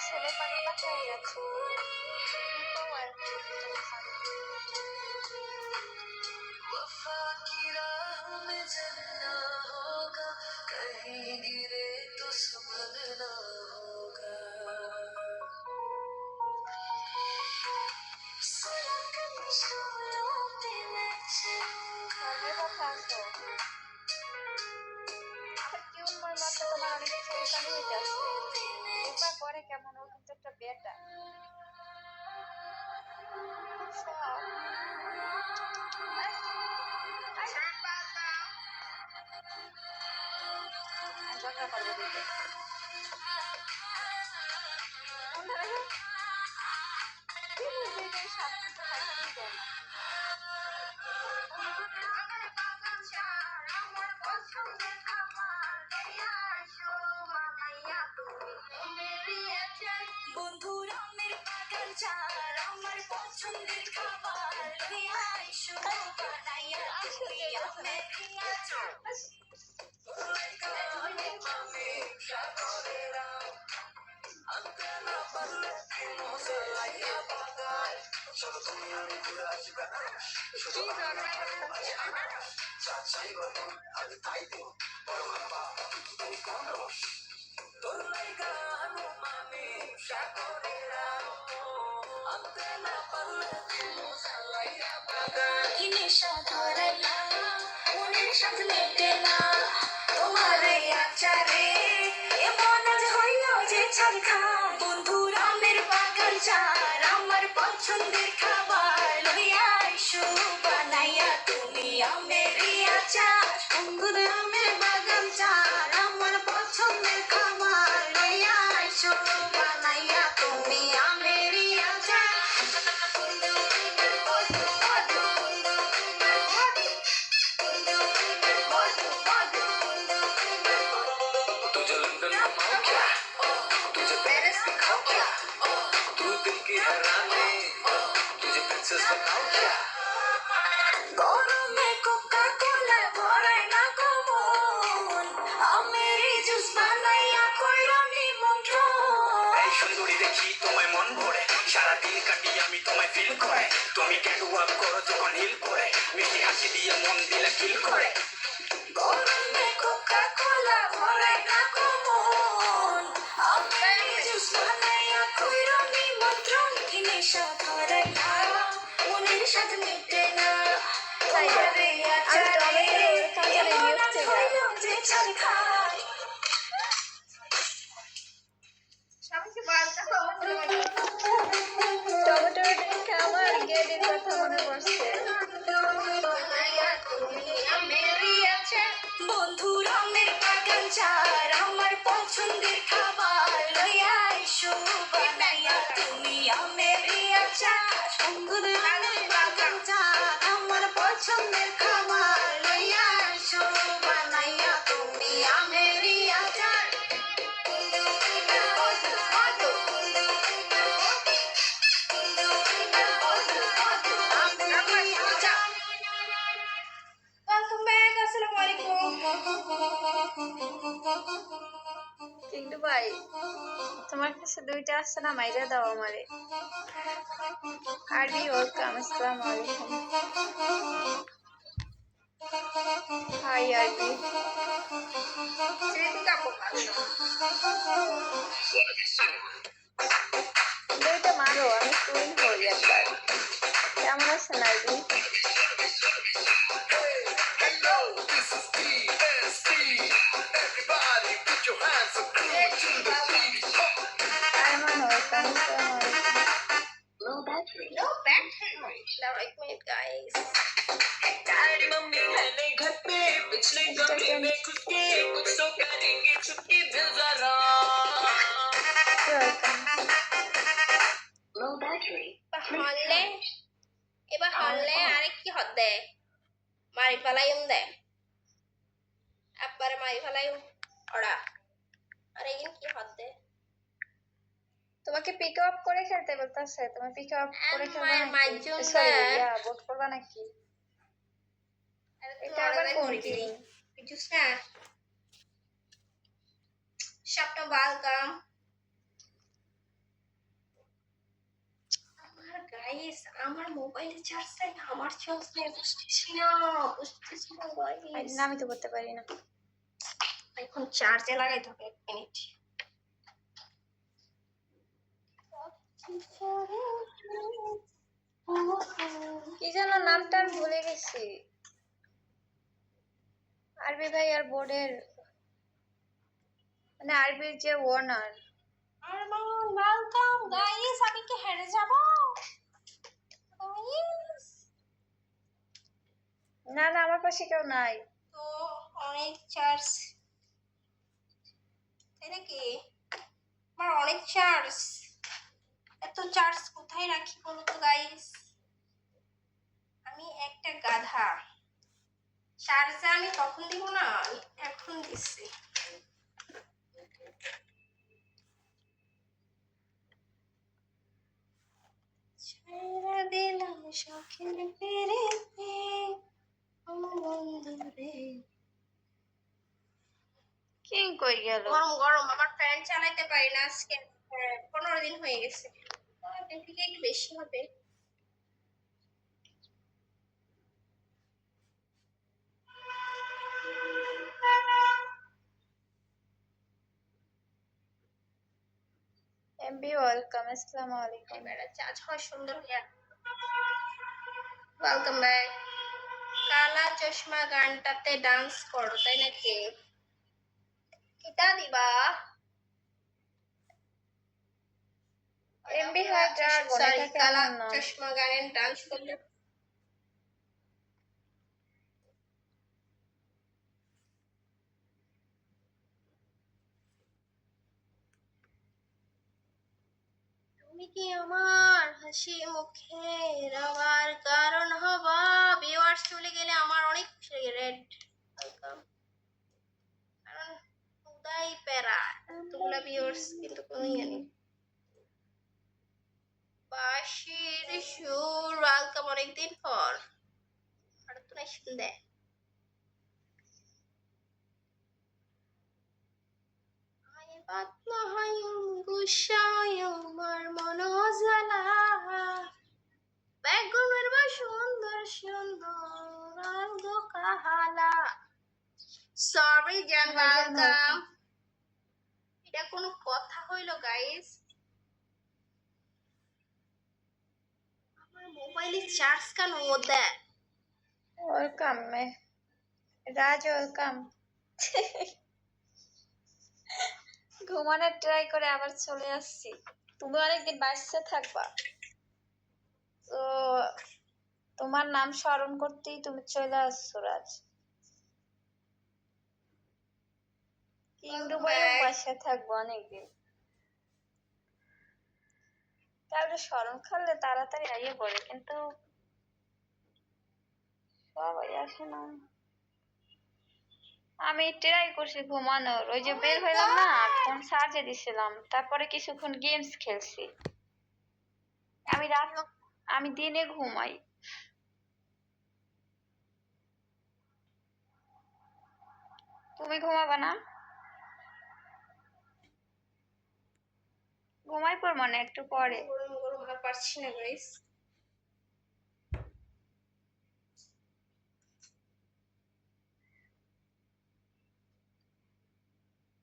ছেলে পাগল বাসায় আছে তো আর वफा की राह में चलना होगा कहीं गिरे तो संभलना होगा ধর্মের কথা আসো টিউন মোর মতো তোমার অনেক ছেলেকানি হইতে আসছে রূপা করে কেমন ও কিন্তু একটা বেটা ঝগড়া করবো দিতে শান্তি তো থাকতেই দেয় না বন্ধুরা মের বাগান চার আমার পছন্দের খাবার লইয়া আইসো বানাইয়া তুমি আমার আচার নেশা ধরাইয়া মনের সাথে মেটে না তোমার আচারে এমন আজ হইল যে ছাড় খা বন্ধুরা আমের বাগান চার আমার পছন্দের খাবার লইয়া আইসো বানাইয়া তুমি আমের আচার বন্ধুরা আমের বাগান চার আমার পছন্দের খাবার লইয়া আইসো বানাইয়া তুমি আমের আচার तुझे लंदन घुमाऊं क्या तुझे पेरिस दिखाऊं क्या तू दिल की हैरानी तुझे प्रिंसेस बताऊं क्या গরমে কোকা কোলা ভরাই না কমন আমেরি জুস বানাইয়া কইরা নিমন্ত্রণ এই সুন্দরী দেখি তোমায় মন ভরে সারাদিন কাটি আমি তোমায় ফিল করে তুমি ক্যাট ওয়াক করো যখন হিল করে মিষ্টি হাসি দিয়ে মন দিলে ফিল করে গরমে কোকা কোলা ভরাই না কমন আমেরি জুস বানাইয়া কইরা নিমন্ত্রণ কি নেশা ধরে না মনের সাথে মিটে না টমেটো দেখে আমার গেটের কথা মনে পড়ছে বন্ধুরা আমের বাগান চার আমার পছন্দের খাবার লইয়া আইসো বানাইয়া তুমি আমের আচার বন্ধুরা আমের বাগান চার আমার পছন্দের খাবার লইয়া আইসো বানাইয়া তুমি আমের আচার Welcome back. Assalamualaikum. কিন্তু ভাই তোমার কাছে দুইটা আসছে না মাইরা দাও আমারে আরবি ওয়েলকাম আসসালামু আলাইকুম হাই আরবি Cerita apa Pak? দুইটা মারো আমি টুইন হই একবার কেমন আছেন আরবি Hello, this is TST. Everybody put your hands up to the beat. Arman welcome আসসালামু আলাইকুম Low battery. No battery. Assalamualaikum guys. Daddy mummy है नहीं घर पे पिछले कमरे में घुस के कुछ तो करेंगे छुट्टी मिल जरा welcome Low battery. Bahole. Bahole arek ki hodde. Mari falayum de. Appare mari falayum. Oda. Are egin ki hodde. তোমাকে পিক আপ করে খেলতে বলতাছে তুমি পিক আপ করে খেলবা আমার নাকি মাজুম সরি না। ইয়া বোট করবা নাকি এটা আবার কোন team Jus na. Shop na welcome. Guys আমার মোবাইলে চার্জ নাই, আমার চার্জ নেই, বুঝতেছি না গাইস। না আমি তো করতে পারি না। এখন চার্জে লাগাইতে হবে, 1 মিনিট। কি যেন নামটা আমি ভুলে গেছি। আরবি ভাই আর বোর্ডের মানে আরবির যে ওনার। ওয়েলকাম গাইস, আমি কি হেরে যাব গাইস? না না আমার পাশে কেউ নাই। তো অনেক চার্জ, তাই নাকি? আমার অনেক চার্জ, এত চার্জ কোথায় রাখি বলো তো গাইস? আমি একটা গাধা, চার্জ আমি কখন দিব না, আমি এখন দিচ্ছি। ছেড়ে দিলাম শখের পেরেতে বন্ধু রে। কিং কই গেল? গরম গরম, আমার ফ্যান চালাইতে পারি না আজকে, 15 দিন হয়ে গেছে, দিন থেকে একটু বেশি হবে। এমবি ওয়েলকাম, আসসালামু আলাইকুম। এবারে চার্জ হয় সুন্দর হয়ে। Welcome back. কালা চশমা গানটাতে ডান্স করো, তাই নাকি? কিতা দিবা? এমবি হয় ড্রাগন, সরি, এটা কালা কেমন নাম? চশমা গানের ডান্স করলে তুমি কি আমার হাসি মুখে রবার কারণ হবা? ভিউয়ার্স চলে গেলে আমার অনেক খুশি লাগে। রেড ওয়েলকাম, কারণ উদয় প্যারা এতগুলা ভিউয়ার্স কিন্তু কোনোই জানি। বাঁশির সুর ওয়েলকাম, অনেকদিন পর। আর তো নাই শুনতে। পাতলা হয় গুসায় আমার মনোজালা, বেগুনের বা সুন্দর সুন্দর আলগ কাহালা। সরি জান, ওয়েলকাম। এটা কোনো কথা হইলো গাইস? আমার মোবাইলে চার্জ কেন দেয়? ওয়েলকাম রাজ, ওয়েলকাম। ঘুমানোর ট্রাই করে আবার চলে আসছি। তুমি অনেকদিন বাঁচতে থাকবা, তো তোমার নাম স্মরণ করতেই তুমি চলে আসছো রাজ। কিং দুবাইও বাসা থাকবো অনেকদিন। কাউকে স্মরণ করলে তাড়াতাড়ি আইয়ে পড়ে, কিন্তু সবাই আসে না। আমি ট্রাই করছি ঘুমানোর, ওই যে বের হইলাম না, ফোন চার্জে দিছিলাম, তারপরে কিছুক্ষণ গেমস খেলছি। আমি দিনে ঘুমাই। তুমি ঘুমাবা না? ঘুমাই পড়বো না একটু পরে। গরম গরম আর পারছি না গাইস।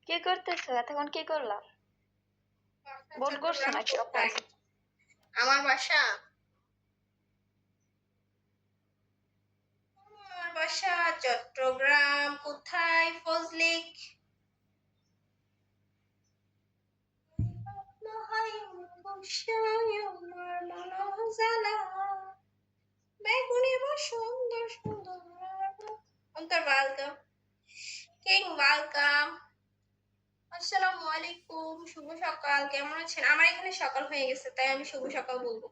কি করতেছো এতক্ষণ? কি করলা? বোন করছো নাকি অপন? আমার বাসা, আমার বাসা চট্টগ্রাম। কোথায়? ফজলিক। বেগুনি বা সুন্দর সুন্দর অন্তর ওয়েলকাম। কিং ওয়েলকাম, আসসালামু আলাইকুম, শুভ সকাল, কেমন আছেন? আমার এখানে সকাল হয়ে গেছে, তাই আমি শুভ সকাল বলবো।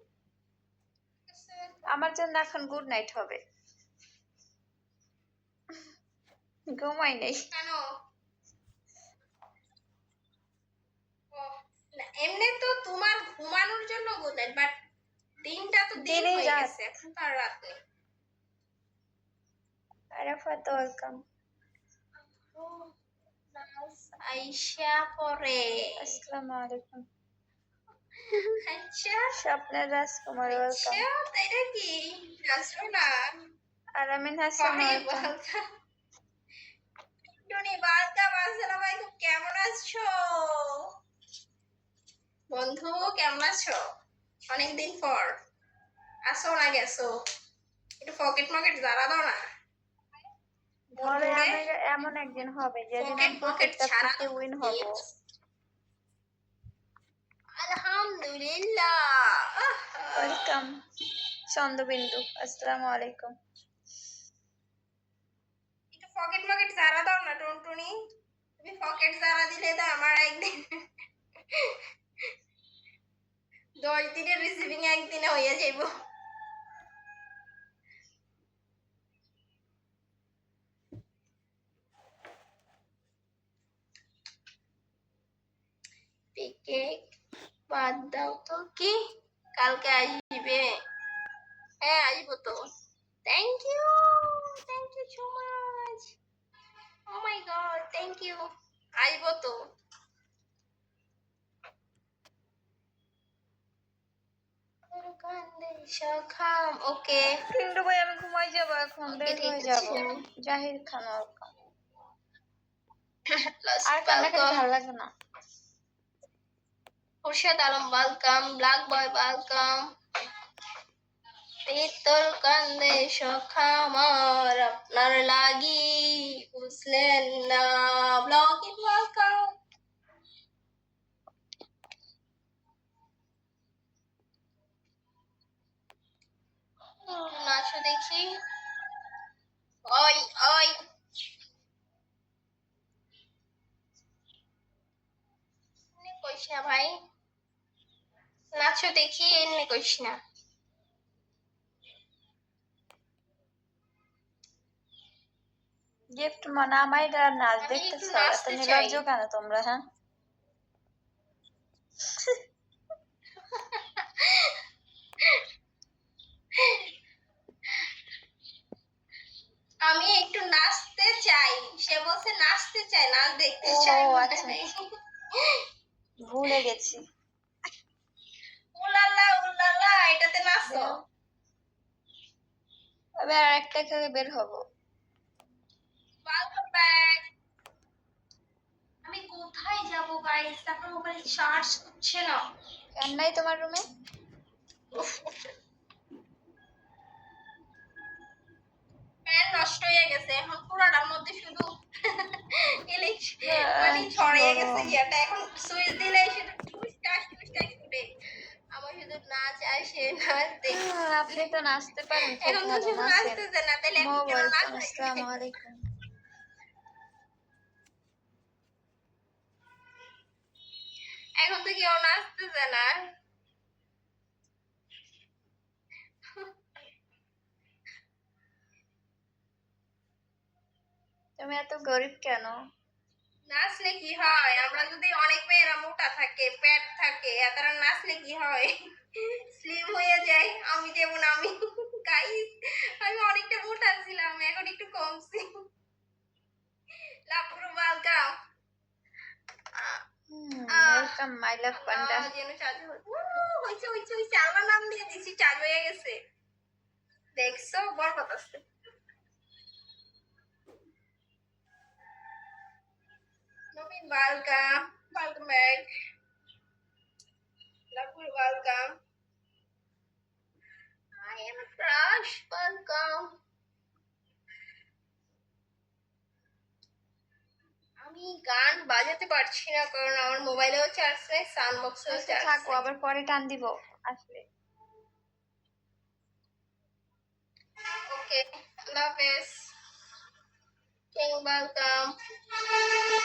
আমার জন্য এখন গুড নাইট হবে। ঘুমাই নেই। কেন? না, এমনি তো তোমার ঘুমানোর জন্য বললেন, বাট দিনটা তো দিন দিনেই হয়ে রাত। গেছে, এখন তো আর রাত নেই। আরাফাত ওয়েলকাম। আইসা পরে আসসালামু আলাইকুম। আচ্ছা স্বপ্নের রাজকুমার ওয়েলকাম। আচ্ছা তাই নাকি? আসো না। আর আমিন হাসান পরে ওয়েলকাম। বলতা টুনি ওয়েলকাম। আসসালামু আলাইকুম, কেমন আছো বন্ধু? কেমন আছো? অনেকদিন পর আসো না গেছো, একটু পকেট মকেট জ্বালা দাও না পরে বন্ধুরে। আমি এমন একদিন হবে যেদিন পকেট আমি মকেট প্রত্যেকটা ছাড়া পিকে উইন হব। আলহামদুলিল্লাহ। ওয়েলকাম চন্দ্রবিন্দু, আসসালামু আলাইকুম। একটু পকেট মকেট জ্বালা দাও না টুনটুনি। তুমি পকেট জ্বালা দিলে তো আমার একদিন 10 দিনের রিসিভিং একদিনে হয়ে যাইব। পিকে বাদ দাও তো, কি কালকে আসবে? হ্যাঁ আসবো তো। Thank you, thank you so much. Oh my God, thank you. আসবো তো। ওকে কিন্তু ভাই আমি ঘুমাই যাবো এখন, ওকে বের ঠিক হয়ে আছে। যাব। জাহির খান ওয়েলকাম। লাস্ট আর কান্নাকাটি ওয়েলকাম। ভালো লাগে না। খুরশেদ আলম ওয়েলকাম। ব্ল্যাক বয় ওয়েলকাম। পিতল কান্দে সখা আমার আপনার লাগি, বুঝলেন না। Block in welcome. নাচো দেখি। ওই ওই এমনি কইস না ভাই, নাচো দেখি, এমনি কইস না। গিফট মানে আমায় নাচ আমি দেখতে একটু চাও? এত নাচতে চাই। নির্লজ্জ কেন তোমরা, হ্যাঁ? আমি একটু নাচতে চাই। সে বলছে নাচতে চাই, নাচ দেখতে ও চাই বলে আচ্ছা নাই। আচ্ছা, ভুলে গেছি। উলালা উলালা এটাতে নাচো। এবার আর একটা খেলে বের হবো। Welcome back. আমি কোথায় যাব গাইস? আপনার মোবাইল চার্জ হচ্ছে না। ফ্যান নাই তোমার রুমে? ফ্যান নষ্ট হয়ে গেছে, এখন পুরাটার মধ্যে শুধু মানে কি ছড়িয়ে গেছে গরম। ইয়েটা। এখন সুইচ দিলে শুধু টুসটাস টুসটাস ফুটে। আমার শুধু নাচ আসে, নাচ দেখি। আপনি তো নাচতে পারেন খুব এখন তো ভালো, শুধু নাচেন। নাচতেছে না, তাহলে মো এখন কেন ওয়েলকাম, নাচাই? আসসালামু আলাইকুম। এখন তো কেউ নাচতেছে না। তুমি এত গরিব কেন? নাচলে কি হয়? আমরা যদি অনেক মেয়েরা মোটা থাকে, পেট থাকে, তারা নাচলে কি হয়? স্লিম হয়ে যায়। আমি যেমন, আমি গাইস আমি অনেকটা মোটা ছিলাম, এখন একটু কমছি। লাভপুর ওয়েলকাম। ওয়েলকাম মাই লাভ পান্ডা। যেন চালু হয়েছে হয়েছে হয়েছে, আল্লাহ নাম দিয়ে দিছি, চালু হয়ে গেছে। দেখছো, বরকত আছে। Nabin welcome, welcome back. Labhpur welcome. I am a crush, welcome. আমি গান বাজাতে পারছি না কারণ আমার মোবাইলেও চার্জ নেই, সাউন্ড বক্সেও আচ্ছা চার্জ থাকো, নেই। আবার পরে টান দিব আসলে। ওকে, আল্লাহ হাফেজ। King welcome.